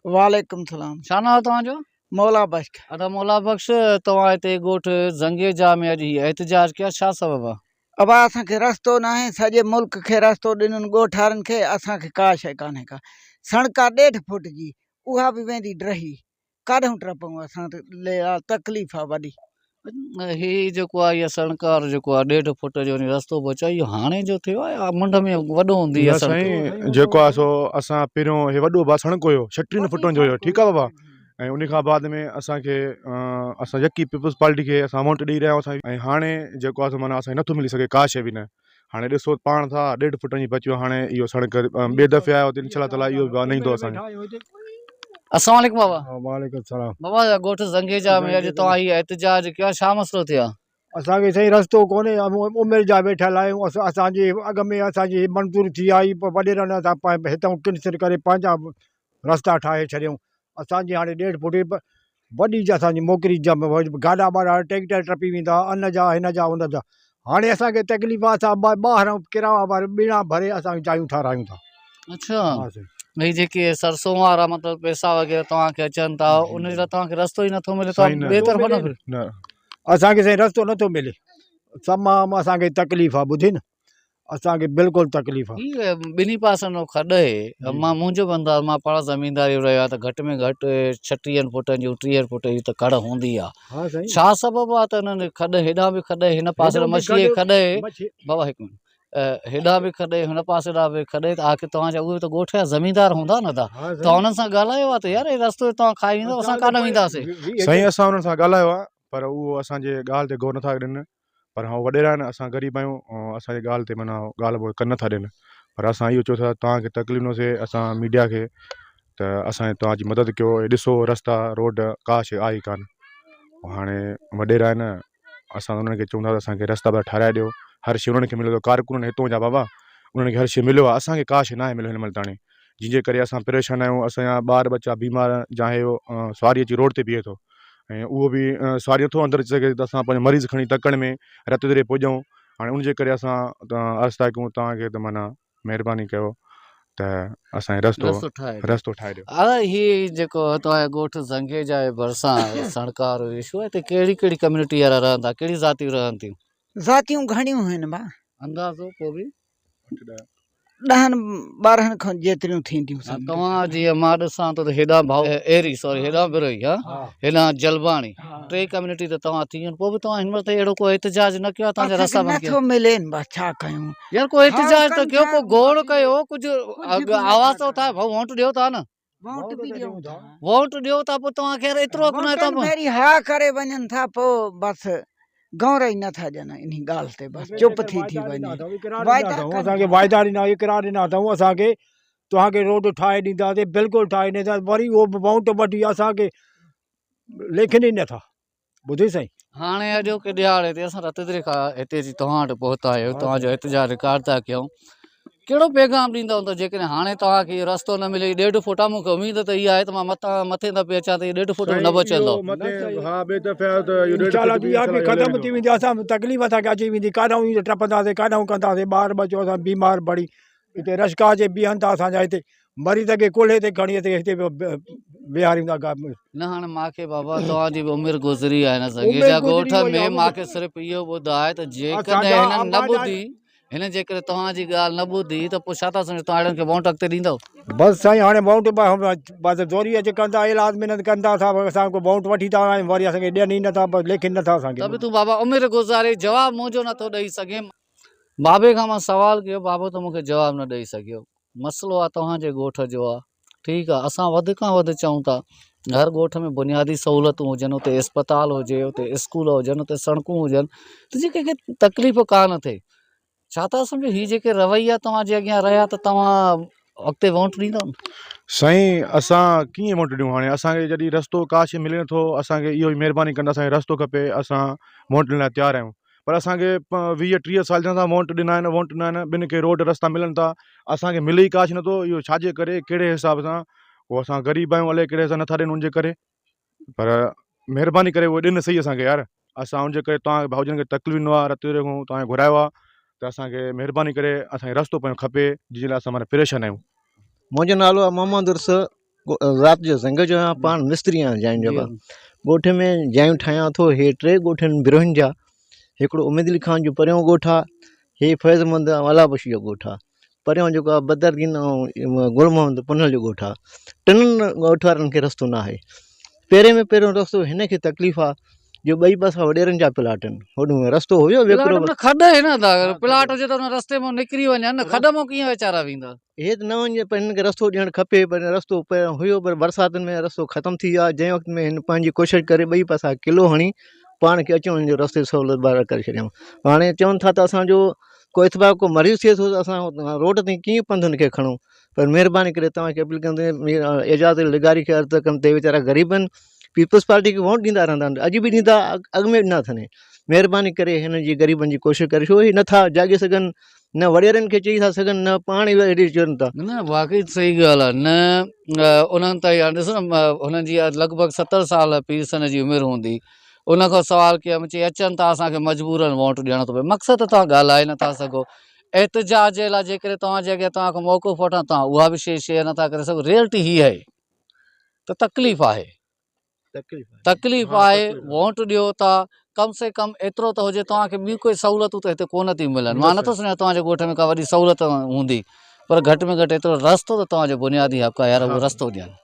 वालेकुम सलाम। छा नाम तव्हांजो? मौला बख्श। अच्छा मौला बख्श, तव्हां हिते ॻोठ ज़ंगेजा में अॼु हीअ एहतिजाज कया, छा सबबु आहे? अब असांखे रस्तो न आहे, सॼे मुल्क खे रस्तो ॾिनुनि ॻोठारनि खे, असांखे का शइ कान्हे का। सड़क आहे 1.5 फुट जी, उहा बि वेंदी ड्रही, काॾूं टपऊं असां तकलीफ़ आहे वॾी। हीअ जेको आहे इहा सणकार जेको आहे 1.5 फुट जो रस्तो बि चयो, इहो हाणे जो थियो आहे या मुंड में वॾो हूंदी आहे? साईं जेको आहे सो असां पहिरियों हे वॾो बा सड़क हुयो 36 फुटनि जो हुयो, ठीकु आहे बाबा। ऐं उन खां बाद में असांखे असां यकी पीपल्स पार्टी खे असां अमाउंट ॾेई रहिया आहियूं। ऐं हाणे जेको आहे माना असांखे नथो मिली सघे का शइ बि न। हाणे ॾिसो पाण था 1.5 फुटनि जी बचियो, हाणे इहो सड़क ॿिए दफ़े आयो त इंशाल्लाह ताला इहो बि न ईंदो असांखे। अस्सलाम वालेकुम बाबा। वालेकुम सलाम। बाबा ॻोठ ज़ंगेजा में अॼु तव्हां हीअ एहतिजाज कयो, छा मसइलो थियो आहे? असांखे साईं रस्तो कोन्हे, उमिरि जा वेठल आहियूं। असांजे अॻ में असांजी मंज़ूर थी आई, वॾेरनि असां हितां किनसिर करे पंहिंजा रस्ता ठाहे छॾियऊं। असांजी हाणे 1.5 फुट वॾी असांजी मोकिरी गाॾा ॿाॾा ट्रैक्टर टपी वेंदा, अन जा हिन जा उन जा। हाणे असांखे तकलीफ़ आहे, असां ॿाहिरां किराया वारा ॿीणा भरे असां जायूं ठारायूं था। अच्छा, भई जेके सरसों वारा मतिलबु पैसा वग़ैरह तव्हांखे अचनि था, उन जे लाइ तव्हांखे रस्तो ई नथो मिले, तव्हां ॿिए तरफ़ न? असांखे साईं रस्तो नथो मिले, तमामु असांखे तकलीफ़ आहे, ॿुधी न, असांखे बिल्कुलु तकलीफ़ आहे। हीअ ॿिन्ही पासनि खॾ आहे। मुंहिंजो बि अंदाज़, मां पाण ज़मीनदारी रहियो आहे, त घटि में घटि 36 फुटनि जी 30 फुट जी त कड़ हूंदी आहे। छा सबबु आहे त हिननि खॾ, हेॾां बि खॾ, हिन पासे मछीअ खॾ आहे बाबा, हिकु मिनट, हेॾां बि खॾ, हिन पासे ॾांहुं बि खॾ, त आख़िर तव्हांजा उहे त ॻोठ जा ज़मीनदार हूंदा न था, त हुननि सां ॻाल्हायो आहे त यार हे रस्तो तव्हां खाई वेंदव, असां कान वेंदासीं? साईं असां हुननि सां ॻाल्हायो आहे, पर उहो असांजे ॻाल्हि ते गौर नथा ॾियनि। पर हा वॾेरा आहिनि, असां ग़रीब आहियूं, ऐं असांजी ॻाल्हि ते माना ॻाल्हि ॿोल कनि नथा ॾियनि। पर असां इहो चओ था तव्हांखे तकलीफ़ न थिए, असां मीडिया खे त असां तव्हांजी मदद कयो। ॾिसो रस्ता रोड का शइ आहे ई कान। हाणे वॾेरा आहिनि, असां उन्हनि खे चऊं था त असांखे रस्ता पिया ठाराए ॾियो, हर शइ उन्हनि खे मिले थो, कारकुन हितों जा बाबा, उन्हनि खे हर शइ मिलियो आहे, असांखे का शइ न आहे मिलियो हिन महिल ताणी, जंहिंजे करे असां परेशान आहियूं। असांजा ॿार बच्चा बीमार, चाहे उहो सवारी अची रोड ते बीहे थो, ऐं उहो बि सवारी नथो अंदरि अची सघे, त असां पंहिंजो मरीज़ खणी तकड़ि में रत दरे पुॼूं। हाणे उनजे करे असां अर्ज़ु था कयूं तव्हांखे त माना महिरबानी कयो त असांखे रस्तो ठाहे ॾियो। अरे हीअ जेको तव्हांजो ॻोठ ज़ंगेजा जे भरिसां सणकार इशू आहे, हिते कहिड़ी कहिड़ी कम्यूनिटी वारा रहनि था, कहिड़ी ज़ातियूं रहनि थियूं? ज़ातियूं घणियूं आहिनि भाउ, अंदाज़ो को बि 10-12 खां जेतिरियूं थींदियूं। तव्हां जीअं मां ॾिसां थो त हेॾां भाउ एरी, सॉरी हेॾां बिरोही, हेॾां जलबाणी, 3 कम्यूनिटी त तव्हां थी आहिनि, पोइ बि तव्हां हिन महिल अहिड़ो को एहतिजाज न कयो आहे? तव्हांजा रस्ता नथो मिले, बसि छा कयूं यार, को एहतिजाज त कयो, को गौर कयो, कुझु आवाज़ त उठायो, भाऊ वोट ॾियो था न, वोट ॾियो था, पोइ तव्हांखे एतिरो पहिरीं हा करे वञनि था, पोइ बसि गौर ई नथा ॾियनि इन ॻाल्हि ते, बसि चुप थी वञे। असांखे वाइदा ॾिना, इकरार ॾिना अथऊं, असांखे तव्हांखे रोड ठाहे ॾींदासीं, बिल्कुलु ठाहे ॾींदासीं, वरी उहो वोट वठी असांखे लेखनि ई नथा, ॿुधी साईं। हाणे अॼोके ॾियारे ते असां रतदरे खां हिते जी तव्हां वटि पहुता आहियो, तव्हांजो एहतिजाज रिकॉर्ड था कयूं, कहिड़ो पैगाम ॾींदव त जेकॾहिं हाणे तव्हांखे इहो रस्तो न मिले? 1.5 फुट आहे, मूंखे उमेद त इहा आहे त मां मथे दफ़े अचां त 1.5 फुट न बचंदो। ख़तमु थी वेंदी, असां तकलीफ़ असांखे अची वेंदी, काॾां टपंदासीं, काॾां कंदासीं, ॿार बचो असां बीमार पड़ी हिते रशका जे बीहनि था, असांजा हिते मरीज़ खे कोल्हे ते खणी हिते विहारींदा न। हाणे मूंखे बाबा तव्हांजी बि उमिरि गुज़री आहे न, ज़ंगेजा ॻोठ में मूंखे सिर्फ़ु इहो ॿुधाए त जेकॾहिं हिननि न ॿुधी, हिन जेकॾहिं तव्हांजी ॻाल्हि न ॿुधी त पोइ छा था सम्झो, तव्हां अहिड़नि खे वोट अॻिते ॾींदव? बसि साईं, हाणे वोट बसि ज़ोरी अची कंदा, इलाज महिनत कंदा था, असांखे वोट वठी था आहियूं, वरी असांखे ॾियनि ई नथा, बसि लेखिन नथा असांखे। त बि तूं बाबा उमिरि गुज़ारे, जवाबु मुंहिंजो नथो ॾेई सघे। बाबे खां मां सुवालु कयो, बाबो त मूंखे जवाबु न ॾेई सघियो। मसइलो आहे तव्हांजे ॻोठ जो आहे, ठीकु आहे, असां वधि खां वधि चऊं था हर ॻोठ में बुनियादी सहूलियतूं हुजनि, उते अस्पताल हुजे, उते स्कूल हुजनि, उते सड़कूं हुजनि, त जेके तकलीफ़ कान थिए। छा था सम्झो हीअ जेके रवैया तव्हांजे अॻियां रहिया, त तव्हां अॻिते वोट ॾींदव? साईं असां कीअं वोट ॾियूं? हाणे असांखे जॾहिं रस्तो का शइ मिले नथो, असांखे इहो ई महिरबानी कंदा, असांखे रस्तो खपे, असां वोट ॾियण लाइ तयारु आहियूं। पर असांखे 20-30 साल थियनि था, वोट ॾिना आहिनि, वोट ॾिना आहिनि, ॿिनि खे रोड रस्ता मिलनि था, असांखे मिले ई का शइ नथो। इहो छाजे करे, कहिड़े हिसाब सां? उहो असां ग़रीब आहियूं, अलाए कहिड़े हिसाब नथा ॾियनि उनजे करे। पर महिरबानी करे उहो ॾिन सही असांखे यार, असां उनजे करे तव्हां भाउजनि खे तकलीफ़ न आहे, रत खां तव्हांखे घुरायो आहे, त असांखे महिरबानी करे असांखे रस्तो पंहिंजो खपे जंहिं लाइ असां माना परेशान आहियूं। मुंहिंजो नालो आहे मोहम्मद उर्स, राति जो ज़ंग जो आहियां, पाण मिस्त्री आहियां जाइन जो। ॻोठ में जायूं ठाहियां थो, हे 3 ॻोठ आहिनि बिरोहिन जा। हिकिड़ो उमेद अली ख़ान जो परियों ॻोठ आहे, हे फैज़मंद अलाबशी जो ॻोठ आहे, परियों जेको आहे बदरदीन ऐं गुल मोहम्मद पुनल जो ॻोठ आहे। 3 ॻोठ वारनि खे रस्तो न आहे। पहिरें में पहिरियों रस्तो हिन खे तकलीफ़ आहे जो 2 पासा वॾेरनि जा प्लाट आहिनि, होॾो रस्तो हुयो वेकिरो। खॾ आहे न, प्लाट हुजे त हुन रस्ते मां निकिरी वञनि न, खॾ मां कीअं वीचारा वेंदा? हे त न वञे, पर हिन खे रस्तो ॾियणु खपे। पर रस्तो पहिरियों हुयो, पर बरसातुनि में रस्तो ख़तमु थी वियो आहे। जंहिं वक़्त में हिन पंहिंजी कोशिशि करे 2 पासा किलो हणी पाण खे अचण वञण जो रस्ते सहूलियत ॿार करे छॾियऊं। हाणे चवनि था त असांजो को इतबार को मरीज़ थिए थो त असां रोड ते कीअं पंधु हुनखे खणूं। पर महिरबानी करे तव्हांखे अपील कंदे एजाज़ लिगारी खे अर्ज़ु कनि ते वीचारा ग़रीब आहिनि, पीपल्स पार्टी खे वोट ॾींदा रहंदा आहिनि, अॼु बि ॾींदा, अॻु में ॾिना अथनि। महिरबानी करे हिन जी ग़रीबनि जी कोशिशि करे, छो ही नथा जाॻे सघनि, न वॾेरनि खे चई था सघनि, न पाण ई हेॾे चवनि था। न वाक़ई सही ॻाल्हि आहे। न उन्हनि ताईं हाणे ॾिसो न, हुननि जी लॻभॻि 70 साल पीरसन जी उमिरि हूंदी, उन खां सवाल कया चई अचनि था असांखे मजबूरन वोट ॾियणो थो पए। मक़सदु तव्हां ॻाल्हाए नथा सघो। एहतिजाज जे लाइ जेकॾहिं तव्हांजे अॻियां तव्हांखां मौक़ुफ़ वठां, तव्हां उहा बि शइ शेयर नथा करे सघो। रियलिटी हीअ आहे त तकलीफ़ आहे, तकलीफ़ आहे। वोट ॾियो था, कम से कम एतिरो त हुजे तव्हांखे ॿियूं कोई सहूलियतूं त हिते कोन थी मिलनि। मां नथो सुञाणा तव्हांजे ॻोठ में का वॾी सहूलियत हूंदी, पर घटि में घटि एतिरो रस्तो त तव्हांजो बुनियादी हक़ आहे यार, उहो रस्तो ॾियनि।